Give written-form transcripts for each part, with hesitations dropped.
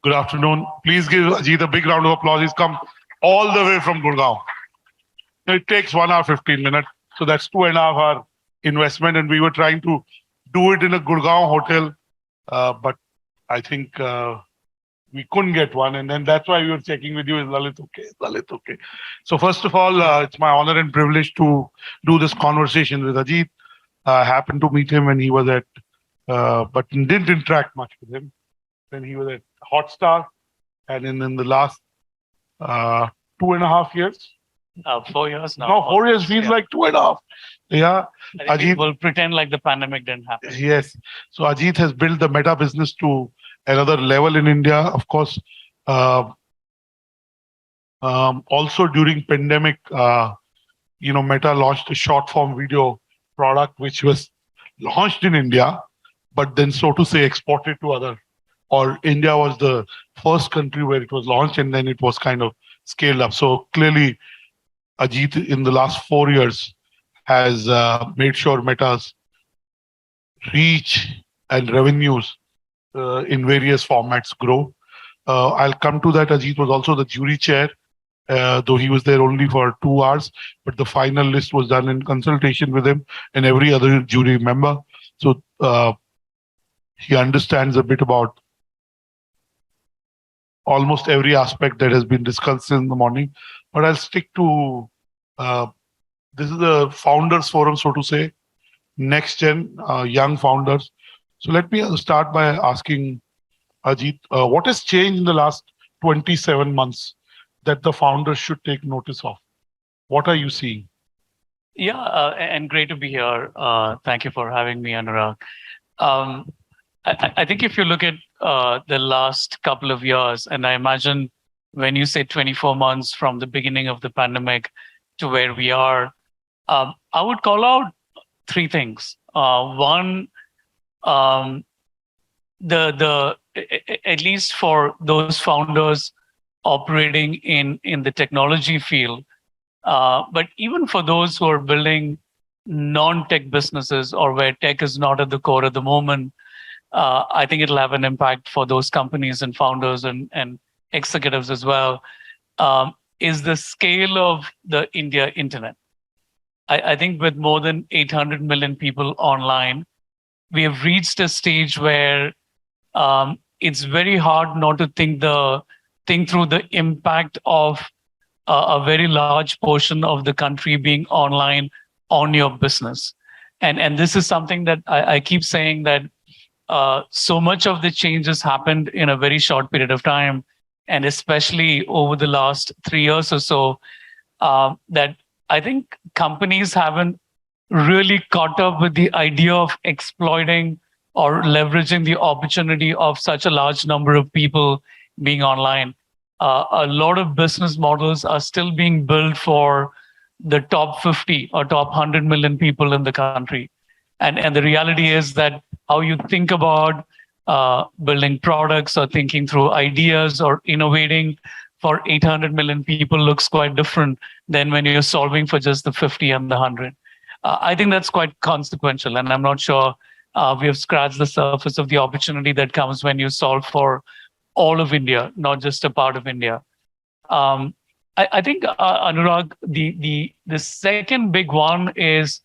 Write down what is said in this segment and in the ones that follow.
Good afternoon. Please give Ajit a big round of applause. He's come all the way from Gurgaon. It takes 1 hour, 15 minutes. So that's 2.5 hour investment. And we were trying to do it in a Gurgaon hotel. But I think we couldn't get one. And then that's why we were checking with you. Is Lalit okay? Is Lalit okay? So first of all, it's my honor and privilege to do this conversation with Ajit. I happened to meet him when he was at, but didn't interact much with him. When he was at Hotstar. And in the last 2.5 years. 4 years now. No, 4 years feels like 2.5. Yeah. Ajit will pretend like the pandemic didn't happen. Yes. So Ajit has built the Meta business to another level in India. Of course, also during pandemic, Meta launched a short form video product, which was launched in India, but then so to say exported to other, or India was the first country where it was launched and then it was kind of scaled up. So clearly, Ajit in the last 4 years has made sure Meta's reach and revenues in various formats grow. I'll come to that. Ajit was also the jury chair, though he was there only for 2 hours, but the final list was done in consultation with him and every other jury member. So he understands a bit about almost every aspect that has been discussed in the morning. But I'll stick to, this is the founders forum, so to say, next gen, young founders. So let me start by asking Ajit, what has changed in the last 27 months that the founders should take notice of? What are you seeing? Yeah, and great to be here. Thank you for having me, Annurag. I think if you look at the last couple of years, and I imagine when you say 24 months from the beginning of the pandemic to where we are, I would call out three things. One, the at least for those founders operating in the technology field, but even for those who are building non-tech businesses or where tech is not at the core at the moment, I think it'll have an impact for those companies and founders and executives as well, is the scale of the India internet. I think with more than 800 million people online, we have reached a stage where it's very hard not to think through the impact of a very large portion of the country being online on your business. And this is something that I keep saying that so much of the changes happened in a very short period of time, and especially over the last 3 years or so, that I think companies haven't really caught up with the idea of exploiting or leveraging the opportunity of such a large number of people being online. A lot of business models are still being built for the top 50 or top 100 million people in the country. And the reality is that how you think about building products or thinking through ideas or innovating for 800 million people looks quite different than when you're solving for just the 50 and the 100. I think that's quite consequential, and I'm not sure we have scratched the surface of the opportunity that comes when you solve for all of India, not just a part of India. I think, Anurag, the second big one is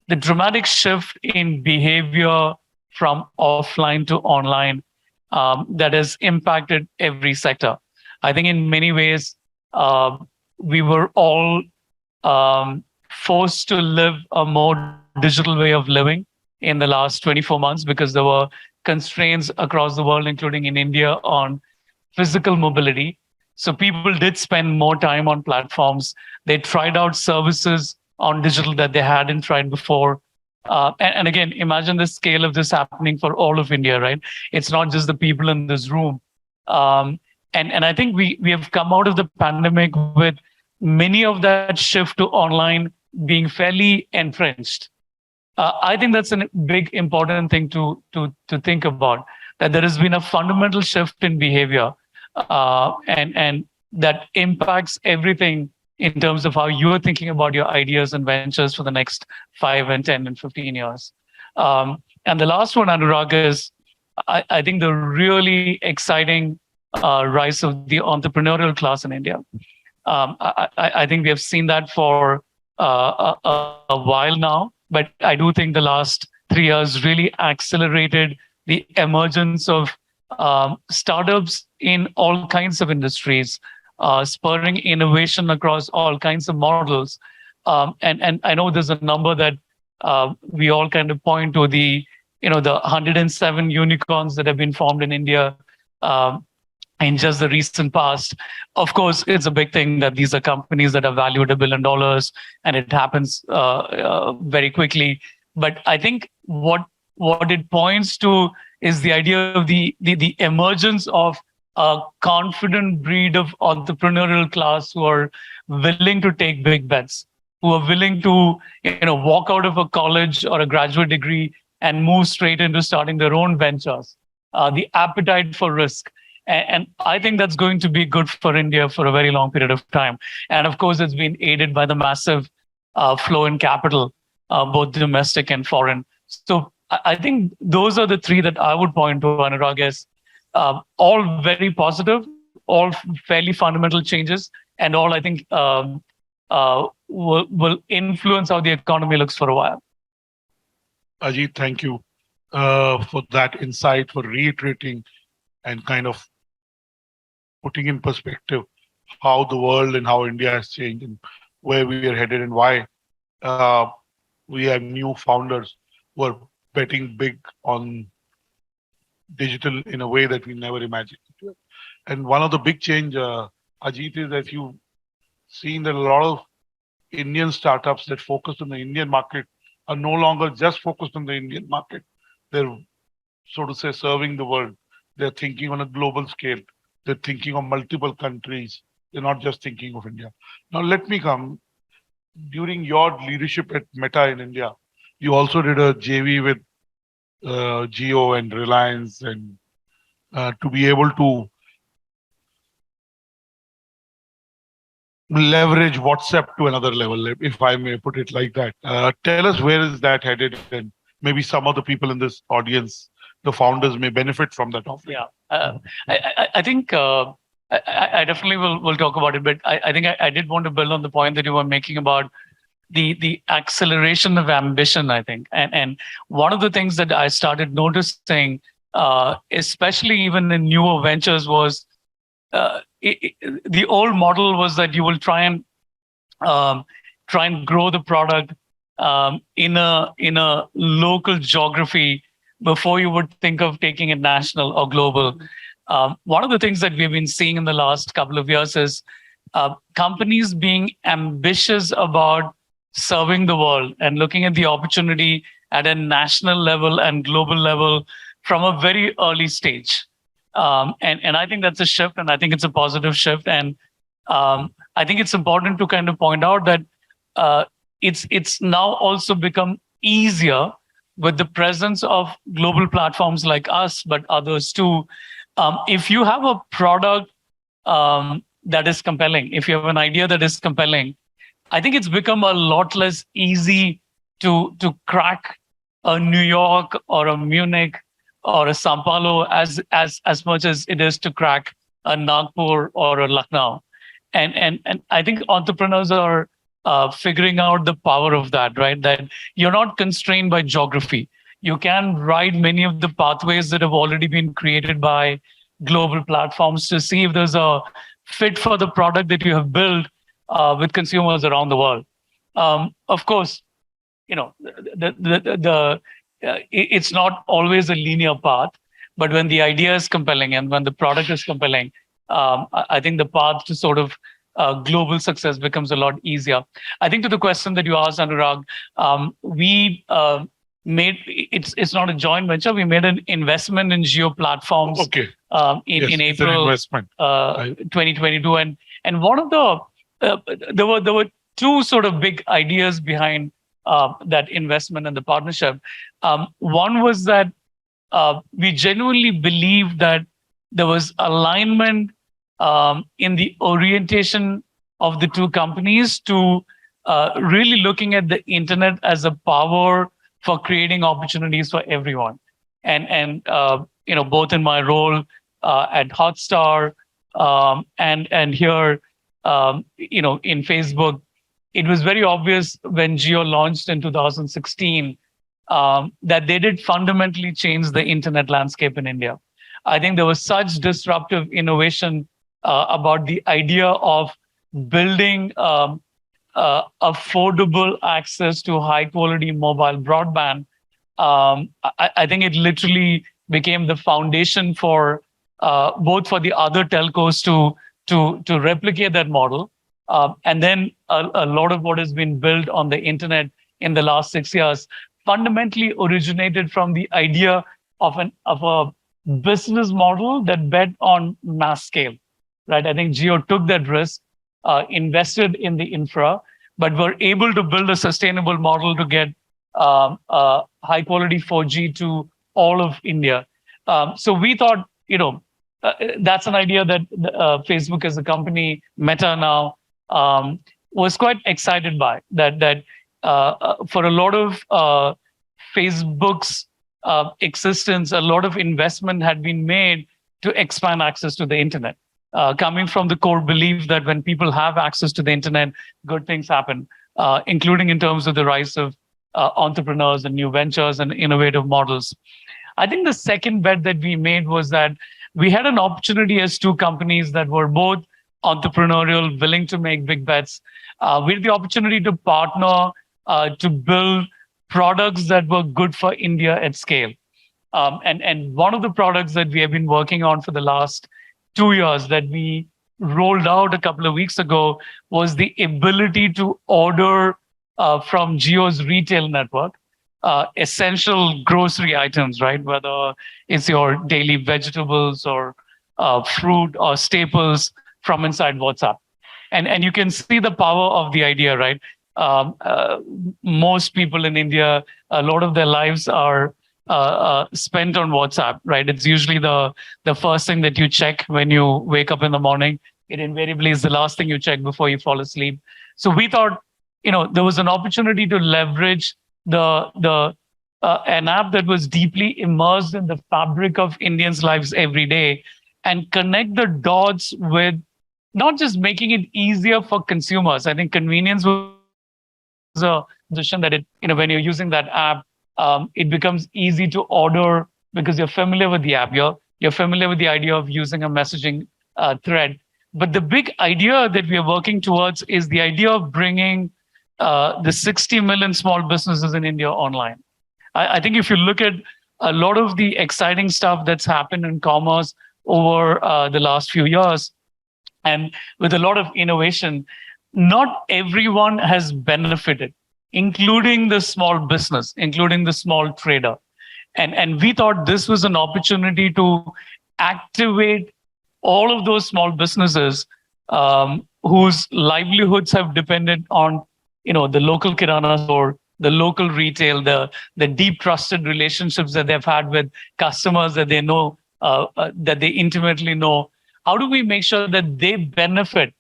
the dramatic shift in behavior from offline to online that has impacted every sector. I think in many ways, we were all forced to live a more digital way of living in the last 24 months because there were constraints across the world, including in India, on physical mobility. So people did spend more time on platforms. They tried out services on digital that they hadn't tried before. And again, imagine the scale of this happening for all of India, right? It's not just the people in this room. And I think we have come out of the pandemic with many of that shift to online being fairly entrenched. I think that's a big important thing to think about, that there has been a fundamental shift in behavior and that impacts everything in terms of how you're thinking about your ideas and ventures for the next 5 and 10 and 15 years. And the last one, Anurag, is I think the really exciting rise of the entrepreneurial class in India. I think we have seen that for a while now, but I do think the last 3 years really accelerated the emergence of startups in all kinds of industries, spurring innovation across all kinds of models. And I know there's a number that we all kind of point to, the 107 unicorns that have been formed in India. In just the recent past. Of course, it's a big thing that these are companies that are valued $1 billion, and it happens very quickly. But I think what it points to is the idea of the emergence of a confident breed of entrepreneurial class who are willing to take big bets, who are willing to walk out of a college or a graduate degree and move straight into starting their own ventures. The appetite for risk. And I think that's going to be good for India for a very long period of time. And of course, it's been aided by the massive flow in capital, both domestic and foreign. So I think those are the three that I would point to, Anurag, as all very positive, all fairly fundamental changes, and all I think will influence how the economy looks for a while. Ajit, thank you for that insight, for reiterating and kind of putting in perspective how the world and how India has changed and where we are headed and why we have new founders who are betting big on digital in a way that we never imagined. And one of the big change, Ajit, is that you've seen that a lot of Indian startups that focus on the Indian market are no longer just focused on the Indian market. They're, so to say, serving the world. They're thinking on a global scale. They're thinking of multiple countries. They're not just thinking of India. Now, let me come. During your leadership at Meta in India, you also did a JV with Jio and Reliance, and to be able to leverage WhatsApp to another level, if I may put it like that. Tell us, where is that headed, and maybe some of the people in this audience, the founders, may benefit from that offering. Yeah, I think I definitely will talk about it, but I think I did want to build on the point that you were making about the acceleration of ambition, I think. And one of the things that I started noticing, especially even in newer ventures, was the old model was that you will try and grow the product in a local geography before you would think of taking it national or global. One of the things that we've been seeing in the last couple of years is companies being ambitious about serving the world and looking at the opportunity at a national level and global level from a very early stage. And I think that's a shift, and I think it's a positive shift. And I think it's important to kind of point out that it's now also become easier with the presence of global platforms like us, but others too. If you have a product that is compelling, if you have an idea that is compelling, I think it's become a lot less easy to crack a New York or a Munich or a Sao Paulo as much as it is to crack a Nagpur or a Lucknow. And I think entrepreneurs are figuring out the power of that, right? That you're not constrained by geography. You can ride many of the pathways that have already been created by global platforms to see if there's a fit for the product that you have built with consumers around the world. Of course, it's not always a linear path, but when the idea is compelling and when the product is compelling, I think the path to sort of global success becomes a lot easier. I think to the question that you asked, Anurag, we made it's not a joint venture. We made an investment in Jio Platforms in April 2022, and one of there were two sort of big ideas behind that investment and the partnership. One was that we genuinely believed that there was alignment in the orientation of the two companies to really looking at the internet as a power for creating opportunities for everyone. And both in my role at Hotstar and here, in Facebook, it was very obvious when Jio launched in 2016 that they did fundamentally change the internet landscape in India. I think there was such disruptive innovation about the idea of building affordable access to high quality mobile broadband. I think it literally became the foundation for both for the other telcos to replicate that model. And then a lot of what has been built on the internet in the last 6 years fundamentally originated from the idea of a business model that bet on mass scale, right? I think Jio took that risk, invested in the infra, but were able to build a sustainable model to get high quality 4G to all of India. So we thought, that's an idea that Facebook as a company, Meta now, was quite excited by. That for a lot of Facebook's existence, a lot of investment had been made to expand access to the internet. Coming from the core belief that when people have access to the internet, good things happen, including in terms of the rise of entrepreneurs and new ventures and innovative models. I think the second bet that we made was that we had an opportunity as two companies that were both entrepreneurial, willing to make big bets. We had the opportunity to partner to build products that were good for India at scale. And one of the products that we have been working on for the last 2 years that we rolled out a couple of weeks ago was the ability to order from Jio's retail network, essential grocery items, right? Whether it's your daily vegetables or fruit or staples from inside WhatsApp. And you can see the power of the idea, right? Most people in India, a lot of their lives are spent on WhatsApp, right? It's usually the first thing that you check when you wake up in the morning. It invariably is the last thing you check before you fall asleep. So we thought, there was an opportunity to leverage an app that was deeply immersed in the fabric of Indians' lives every day and connect the dots with not just making it easier for consumers. I think convenience was a position that when you're using that app, it becomes easy to order because you're familiar with the app. You're familiar with the idea of using a messaging thread. But the big idea that we are working towards is the idea of bringing the 60 million small businesses in India online. I think if you look at a lot of the exciting stuff that's happened in commerce over the last few years, and with a lot of innovation, not everyone has benefited, including the small business, including the small trader. And we thought this was an opportunity to activate all of those small businesses whose livelihoods have depended on the local kirana store, the local retail, the deep trusted relationships that they've had with customers that they know, that they intimately know. How do we make sure that they benefit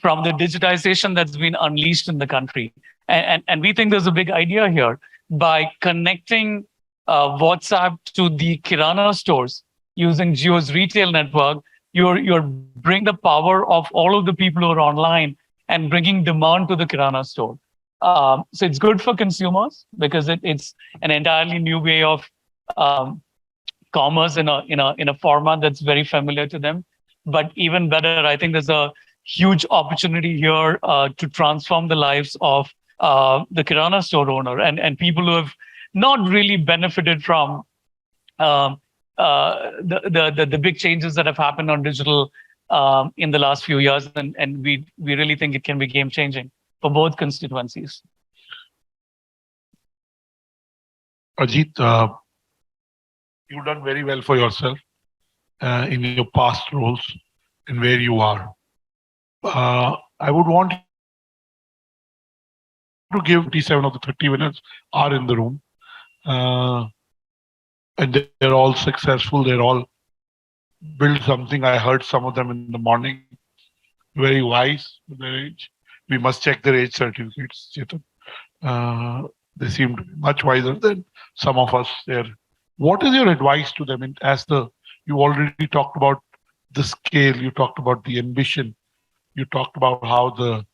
from the digitization that's been unleashed in the country? And we think there's a big idea here. By connecting WhatsApp to the kirana stores using Jio's retail network, you're bring the power of all of the people who are online and bringing demand to the kirana store. So it's good for consumers because it's an entirely new way of commerce in a format that's very familiar to them. But even better, I think there's a huge opportunity here to transform the lives of the kirana store owner and people who have not really benefited from the big changes that have happened on digital in the last few years. And we really think it can be game changing for both constituencies. Ajit, you've done very well for yourself in your past roles and where you are. I would want to give 27 of the 30 winners are in the room. And they're all successful. They're all built something. I heard some of them in the morning. Very wise with their age. We must check their age certificates, Chetan. They seem to be much wiser than some of us there What is your advice to them you already talked about the scale, you talked about the ambition, you talked about how the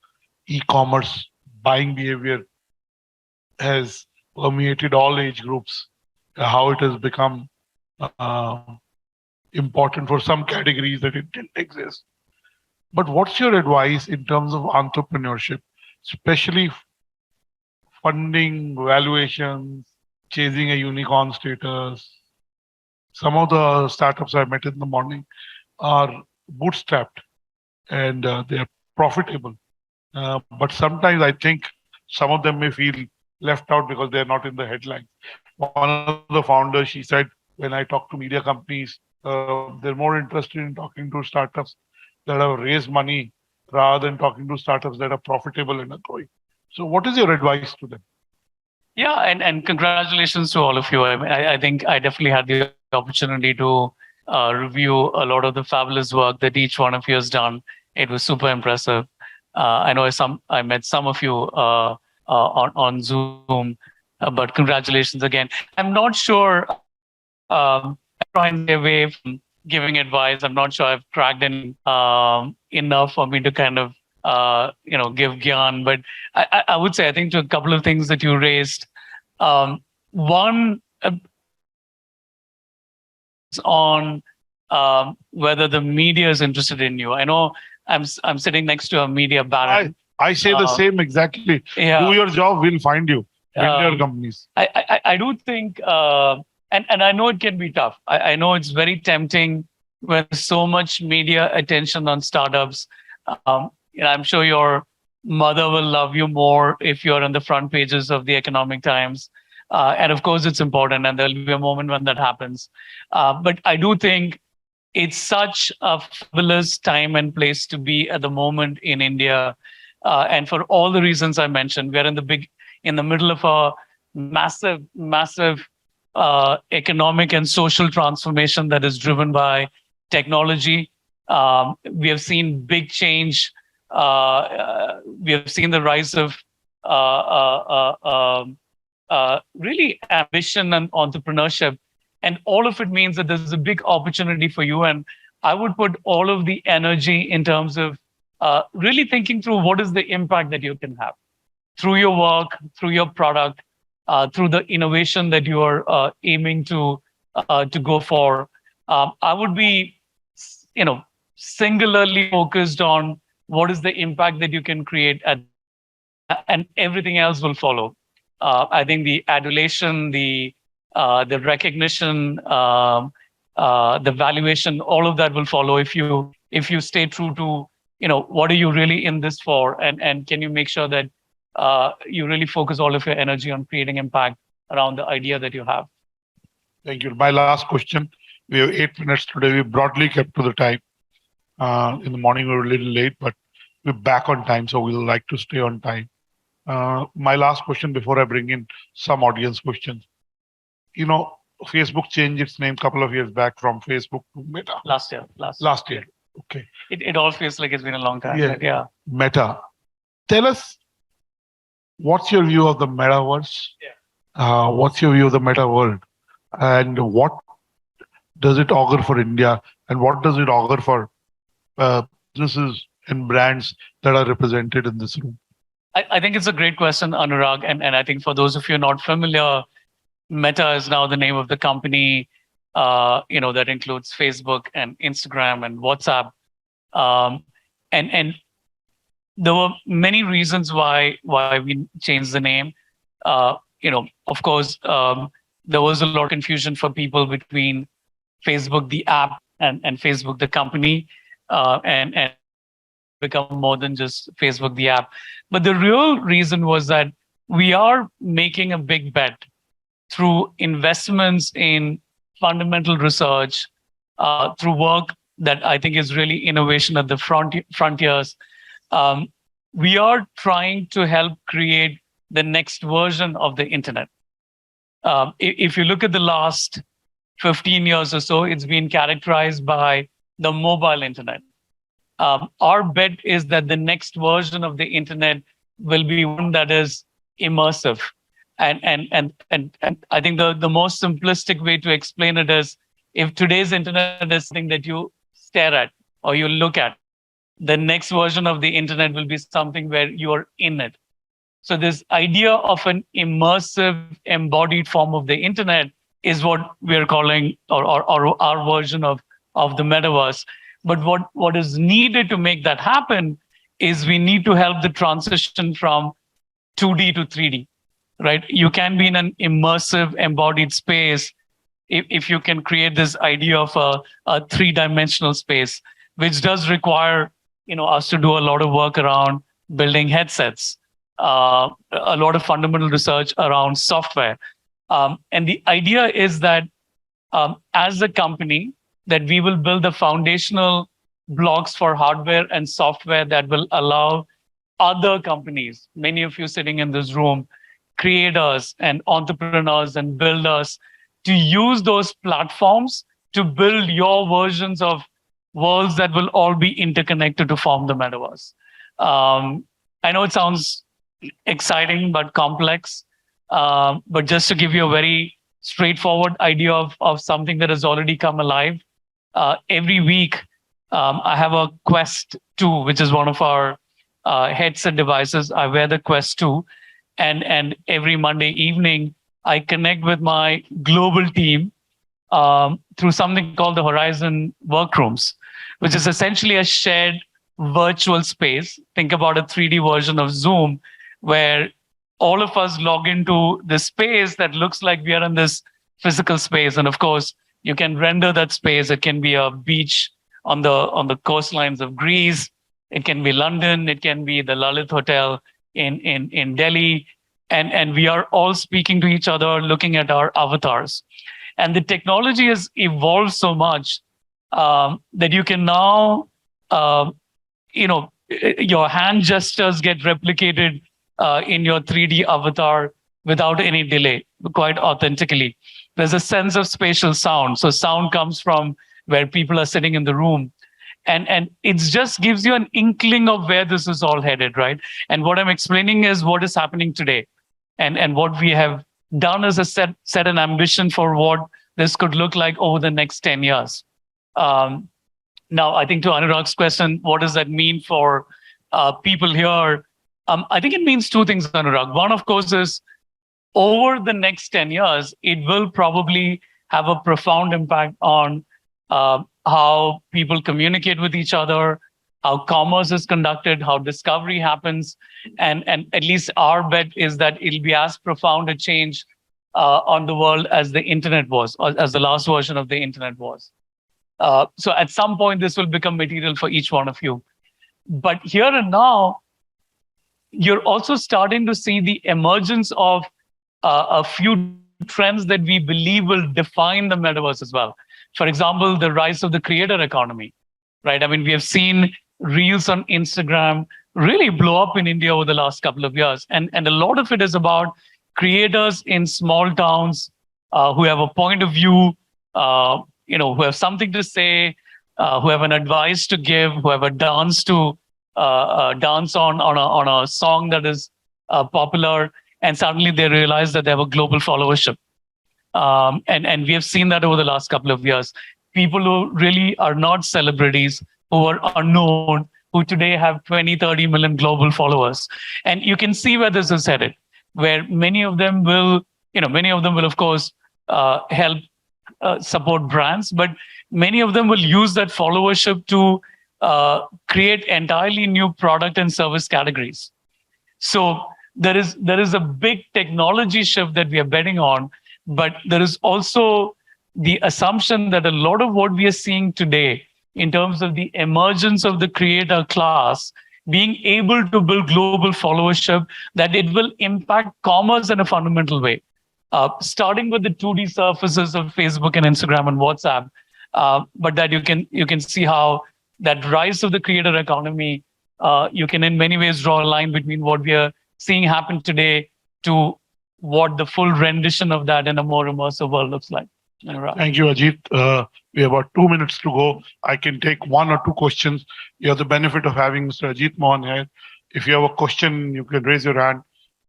e-commerce buying behavior has permeated all age groups, how it has become uh, important for some categories that it didn't exist. But what's your advice in terms of entrepreneurship, especially funding, valuations, chasing a unicorn status? Some of the startups I met in the morning are bootstrapped and they are profitable. But sometimes I think some of them may feel left out because they're not in the headlines. One of the founders, she said, when I talk to media companies, they're more interested in talking to startups that have raised money rather than talking to startups that are profitable and are growing. So, what is your advice to them? Yeah, and congratulations to all of you. I think I definitely had the opportunity to review a lot of the fabulous work that each one of you has done. It was super impressive. I know I met some of you on Zoom, but congratulations again. I'm not sure. I try and stay away from giving advice. I'm not sure I've cracked in enough for me to kind of give gyan. But I would say I think to a couple of things that you raised. One on whether the media is interested in you. I know I'm sitting next to a media baron. I say the same exactly. Yeah. Do your job, we'll find you. Build your companies. I do think, and I know it can be tough. I know it's very tempting when there's so much media attention on startups. I'm sure your mother will love you more if you're on the front pages of the Economic Times. And of course, it's important, and there'll be a moment when that happens. But I do think it's such a fabulous time and place to be at the moment in India. And for all the reasons I mentioned, we're in the middle of a massive economic and social transformation that is driven by technology. We have seen big change. We have seen the rise of really ambition and entrepreneurship. And all of it means that there's a big opportunity for you. And I would put all of the energy in terms of really thinking through what is the impact that you can have through your work, through your product, through the innovation that you are aiming to go for. I would be, singularly focused on what is the impact that you can create, and everything else will follow. I think the adulation, the recognition, the valuation, all of that will follow if you stay true to what are you really in this for, and can you make sure that you really focus all of your energy on creating impact around the idea that you have. Thank you. My last question. We have 8 minutes today. We broadly kept to the time. In the morning we were a little late, but we're back on time, so we'll like to stay on time. My last question before I bring in some audience questions. Facebook changed its name a couple of years back from Facebook to Meta. Last year. Okay. It all feels like it's been a long time. Yeah. Yeah. Meta. Tell us, what's your view of the metaverse? Yeah. What's your view of the meta world? And what does it augur for India? And what does it augur for businesses and brands that are represented in this room? I think it's a great question, Annurag. And I think for those of you not familiar, Meta is now the name of the company, that includes Facebook and Instagram and WhatsApp. And there were many reasons why we changed the name. Of course, there was a lot of confusion for people between Facebook, the app, and Facebook, the company, and become more than just Facebook, the app. But the real reason was that we are making a big bet through investments in fundamental research, through work that I think is really innovation at the frontiers. We are trying to help create the next version of the internet. If you look at the last 15 years or so, it's been characterized by the mobile internet. Our bet is that the next version of the internet will be one that is immersive. And I think the most simplistic way to explain it is, if today's internet is something that you stare at or you look at, the next version of the internet will be something where you're in it. So this idea of an immersive embodied form of the internet is what we're calling, or our version of the metaverse. But what is needed to make that happen is we need to help the transition from 2D to 3D, right? You can be in an immersive embodied space if you can create this idea of a three-dimensional space, which does require us to do a lot of work around building headsets, a lot of fundamental research around software. And the idea is that as a company, that we will build the foundational blocks for hardware and software that will allow other companies, many of you sitting in this room, creators and entrepreneurs and builders, to use those platforms to build your versions of worlds that will all be interconnected to form the metaverse. I know it sounds exciting but complex, but just to give you a very straightforward idea of something that has already come alive, every week I have a Quest 2, which is one of our headset devices. I wear the Quest 2, and every Monday evening, I connect with my global team through something called the Horizon Workrooms, which is essentially a shared virtual space. Think about a 3D version of Zoom, where all of us log into this space that looks like we are in this physical space. And of course, you can render that space. It can be a beach on the coastlines of Greece. It can be London. It can be the Lalit Hotel in Delhi. And we are all speaking to each other, looking at our avatars. And the technology has evolved so much that you can now, your hand gestures get replicated in your 3D avatar without any delay, quite authentically. There's a sense of spatial sound. So sound comes from where people are sitting in the room. And it just gives you an inkling of where this is all headed, right? And what I'm explaining is what is happening today. And what we have done is set an ambition for what this could look like over the next 10 years. Now, I think to Anurag's question, what does that mean for people here? I think it means two things, Anurag. One, of course, is over the next 10 years, it will probably have a profound impact on how people communicate with each other, how commerce is conducted, how discovery happens. And at least our bet is that it'll be as profound a change on the world as the internet was, or as the last version of the internet was. So at some point, this will become material for each one of you. But here and now, you're also starting to see the emergence of a few trends that we believe will define the metaverse as well. For example, the rise of the creator economy, right? I mean, we have seen Reels on Instagram really blow up in India over the last couple of years. And a lot of it is about creators in small towns who have a point of view, who have something to say, who have an advice to give, who have a dance to dance on a song that is popular, and suddenly they realize that they have a global followership. And we have seen that over the last couple of years. People who really are not celebrities, who are unknown, who today have 20, 30 million global followers. And you can see where this is headed, where many of them will, of course, help support brands, but many of them will use that followership to create entirely new product and service categories. So there is a big technology shift that we are betting on, but there is also the assumption that a lot of what we are seeing today in terms of the emergence of the creator class being able to build global followership, that it will impact commerce in a fundamental way. Starting with the 2D surfaces of Facebook and Instagram and WhatsApp, but that you can see how that rise of the creator economy, you can in many ways draw a line between what we are seeing happen today to what the full rendition of that in a more immersive world looks like. Thank you, Ajit. We have about 2 minutes to go. I can take one or two questions. You have the benefit of having Mr. Ajit Mohan here. If you have a question, you can raise your hand,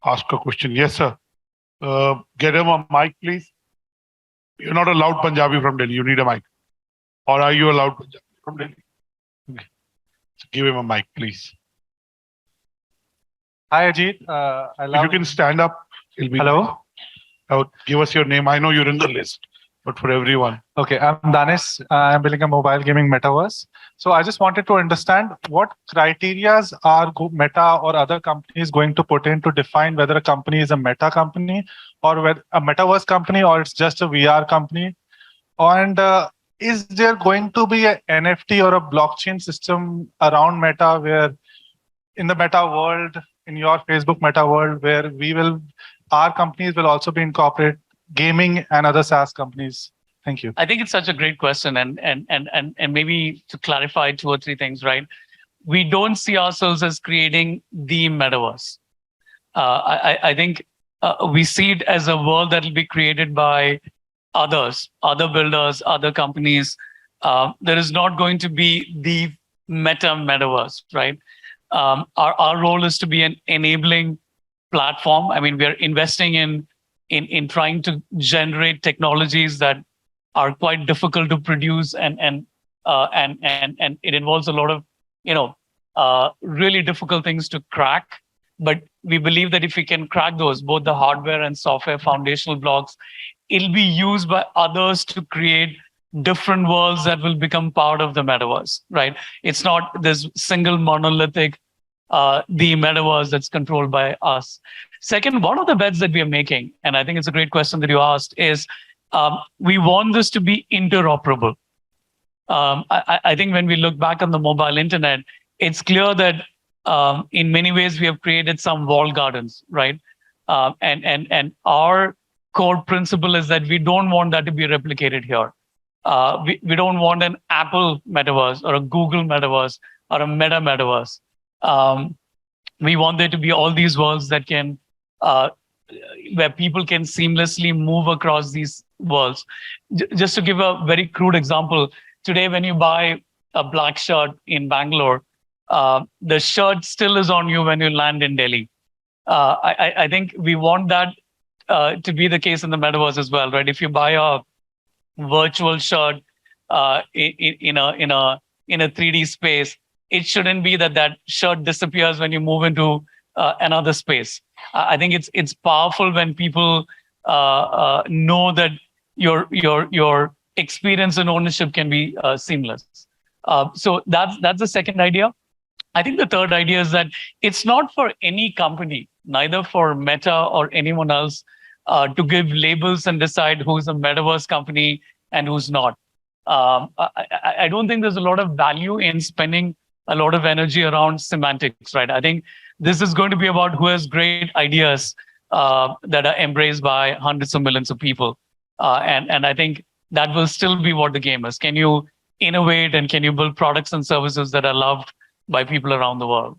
ask a question. Yes, sir. Get him a mic, please. You're not a loud Punjabi from Delhi. You need a mic. Or are you a loud Punjabi from Delhi? Okay. So give him a mic, please. Hi, Ajit. If you can stand up, it'll be Hello. nice. Give us your name. I know you're in the list, but for everyone. Okay, I'm Danis. I'm building a mobile gaming metaverse. So I just wanted to understand what criterias are Meta or other companies going to put in to define whether a company is a Meta company or whether a metaverse company or it's just a VR company. And is there going to be an NFT or a blockchain system around Meta where in the Meta world, in your Facebook Meta world, where our companies will also be incorporated gaming and other SaaS companies? Thank you. I think it's such a great question, and maybe to clarify 2 or 3 things, right? We don't see ourselves as creating the metaverse. I think we see it as a world that will be created by others, other builders, other companies. There is not going to be the metaverse, right? Our role is to be an enabling platform. I mean, we are investing in trying to generate technologies that are quite difficult to produce, and it involves a lot of really difficult things to crack. But we believe that if we can crack those, both the hardware and software foundational blocks, it'll be used by others to create different worlds that will become part of the metaverse, right? It's not this single monolithic the metaverse that's controlled by us. Second, one of the bets that we are making, and I think it's a great question that you asked, is we want this to be interoperable. I think when we look back on the mobile internet, it's clear that in many ways we have created some walled gardens, right? And our core principle is that we don't want that to be replicated here. We don't want an Apple metaverse or a Google metaverse or a Meta metaverse. We want there to be all these worlds that can, where people can seamlessly move across these worlds. Just to give a very crude example, today when you buy a black shirt in Bangalore, the shirt still is on you when you land in Delhi. I think we want that to be the case in the metaverse as well, right? If you buy a virtual shirt in a 3D space, it shouldn't be that shirt disappears when you move into another space. I think it's powerful when people know that your experience and ownership can be seamless. So that's the second idea. I think the third idea is that it's not for any company, neither for Meta or anyone else, to give labels and decide who's a metaverse company and who's not. I don't think there's a lot of value in spending a lot of energy around semantics, right? I think this is going to be about who has great ideas that are embraced by hundreds of millions of people. And I think that will still be what the game is. Can you innovate and can you build products and services that are loved by people around the world?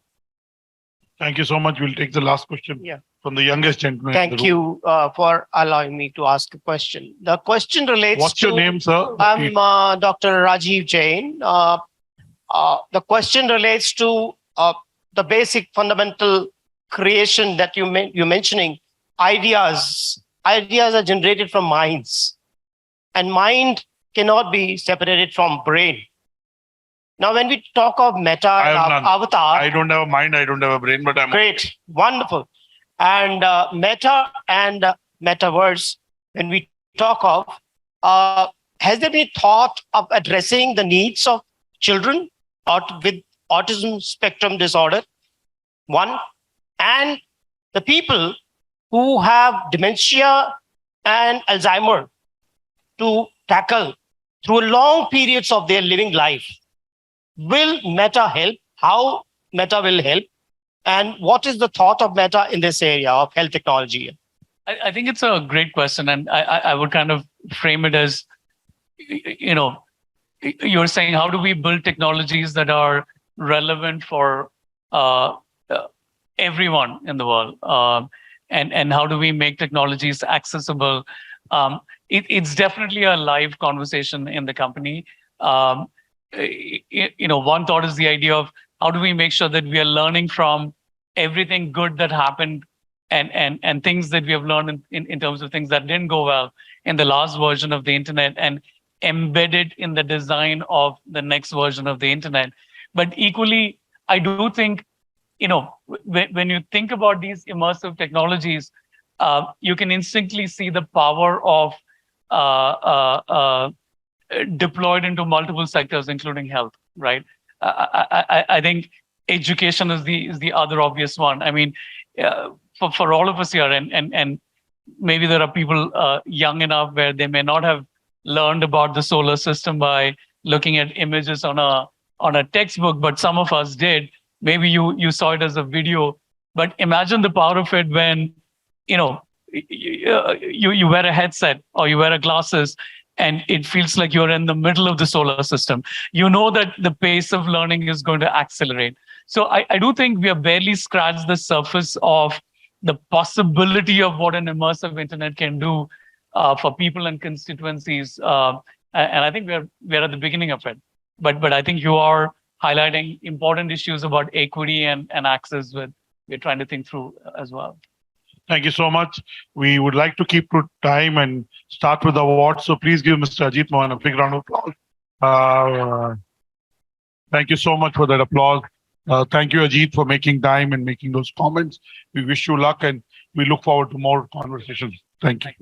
Thank you so much. We'll take the last question from the youngest gentleman. Thank you for allowing me to ask a question. The question relates What's your name, sir? I'm Dr. Rajiv Jain. The question relates to the basic fundamental creation that you're mentioning. Ideas are generated from minds, and mind cannot be separated from brain. Now, when we talk of Meta and Avatar, I don't have a mind, I don't have a brain, but I'm great, wonderful. And Meta and Metaverse, when we talk of, has there been thought of addressing the needs of children with autism spectrum disorder? One, and the people who have dementia and Alzheimer to tackle through long periods of their living life. Will Meta help? How Meta will help? And what is the thought of Meta in this area of health technology? I think it's a great question. And I would kind of frame it as, you're saying, how do we build technologies that are relevant for everyone in the world? And how do we make technologies accessible? It's definitely a live conversation in the company. One thought is the idea of how do we make sure that we are learning from everything good that happened and things that we have learned in terms of things that didn't go well in the last version of the internet and embedded in the design of the next version of the internet. But equally, I do think, when you think about these immersive technologies, you can instantly see the power of deployed into multiple sectors, including health, right? I think education is the other obvious one. I mean, for all of us here, and maybe there are people young enough where they may not have learned about the solar system by looking at images on a textbook, but some of us did. Maybe you saw it as a video, but imagine the power of it when you wear a headset or you wear a glasses and it feels like you're in the middle of the solar system. You know that the pace of learning is going to accelerate. So I do think we have barely scratched the surface of the possibility of what an immersive internet can do for people and constituencies. And I think we're at the beginning of it. But I think you are highlighting important issues about equity and access we're trying to think through as well. Thank you so much. We would like to keep to time and start with the awards. So please give Mr. Ajit Mohan a big round of applause. Thank you so much for that applause. Thank you, Ajit, for making time and making those comments. We wish you luck and we look forward to more conversations. Thank you.